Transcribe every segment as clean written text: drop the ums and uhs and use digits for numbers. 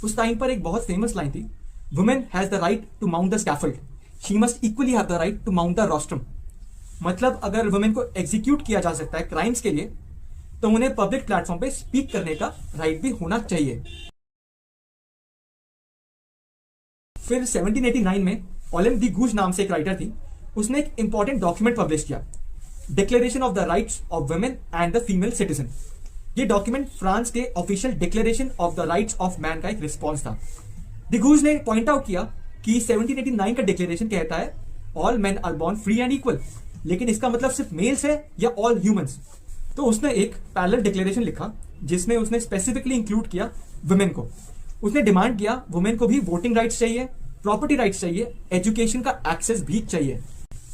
उस टाइम पर एक बहुत फेमस लाइन थी, women has the right to mount the scaffold, she must equally have the right to mount the rostrum. मतलब अगर वुमेन को एग्जीक्यूट किया जा सकता है क्राइम्स के लिए, तो उन्हें पब्लिक प्लेटफॉर्म पे स्पीक करने का राइट भी होना चाहिए। फिर 1789 में ओलेम दी गूज नाम से एक राइटर थी, उसने एक इंपॉर्टेंट डॉक्यूमेंट पब्लिश किया, declaration of the rights of women and the female citizen. ये डॉक्यूमेंट फ्रांस के official declaration of the rights of man का एक रिस्पॉन्स था। दी गूज ने पॉइंट आउट किया कि 1789 का डिक्लेरेशन कहता है all man are born free and equal, लेकिन इसका मतलब सिर्फ मेल्स है या ऑल ह्यूमंस। तो उसने एक पैरेलल डिक्लेरेशन लिखा जिसमें उसने स्पेसिफिकली इंक्लूड किया वुमेन को। उसने डिमांड किया वुमेन को भी वोटिंग राइट्स चाहिए, प्रॉपर्टी राइट्स चाहिए, एजुकेशन का एक्सेस भी चाहिए।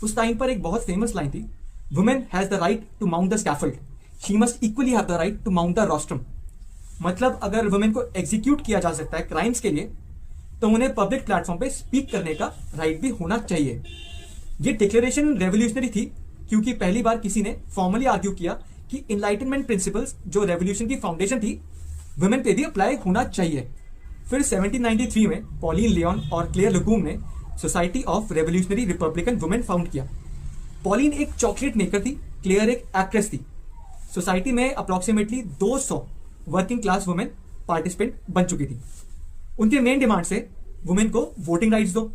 उस टाइम पर एक बहुत फेमस लाइन थी, women has the right to mount the scaffold, she must equally have the right to mount the rostrum. मतलब अगर वुमेन को एग्जीक्यूट किया जा सकता है क्राइम्स के लिए, तो उन्हें पब्लिक प्लेटफॉर्म पे स्पीक करने का राइट भी होना चाहिए। ये डिक्लेरेशन रेवोल्यूशनरी थी क्योंकि पहली बार किसी ने फॉर्मली आर्ग्यू किया कि इनलाइटनमेंट प्रिंसिपल्स जो रेवोल्यूशन की फाउंडेशन थी, वुमेन पे भी अप्लाई होना चाहिए। फिर 1793 में पॉलिन लियोन और क्लेयर लुकूम ने society of revolutionary Republican women found किया। पॉलिन एक चॉकलेट मेकर थी, क्लेयर एक एक्ट्रेस थी। सोसाइटी में approximately 200 working class women participant बन चुकी थी। उनके मेन डिमांड से वुमेन को वोटिंग राइट्स दो,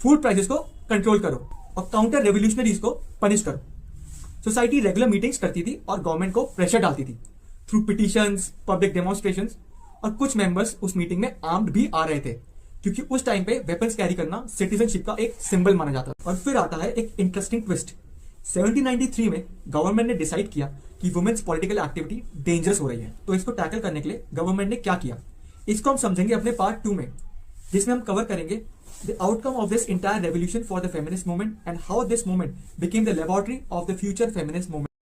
फूड प्राइसेस को कंट्रोल करो और काउंटर रेवोल्यूशनरीज को पनिश करो। सोसाइटी रेगुलर मीटिंग्स करती थी और गवर्नमेंट को प्रेशर डालती थी थ्रू पिटिशंस, पब्लिक डेमोन्स्ट्रेशंस, और कुछ मेंबर्स उस मीटिंग में आर्म्ड भी आ रहे थे क्योंकि उस टाइम पे वेपन्स कैरी करना सिटीजनशिप का एक सिंबल माना जाता था। और फिर आता है एक इंटरेस्टिंग ट्विस्ट। 1793 में गवर्नमेंट ने डिसाइड किया कि वुमेन्स पॉलिटिकल एक्टिविटी डेंजरस हो रही है, तो इसको टैकल करने के लिए गवर्नमेंट ने क्या किया, इसको हम समझेंगे अपने पार्ट 2 में, जिसमें हम कवर करेंगे the outcome of this entire revolution for the feminist movement and how this movement became the laboratory of the future feminist movement.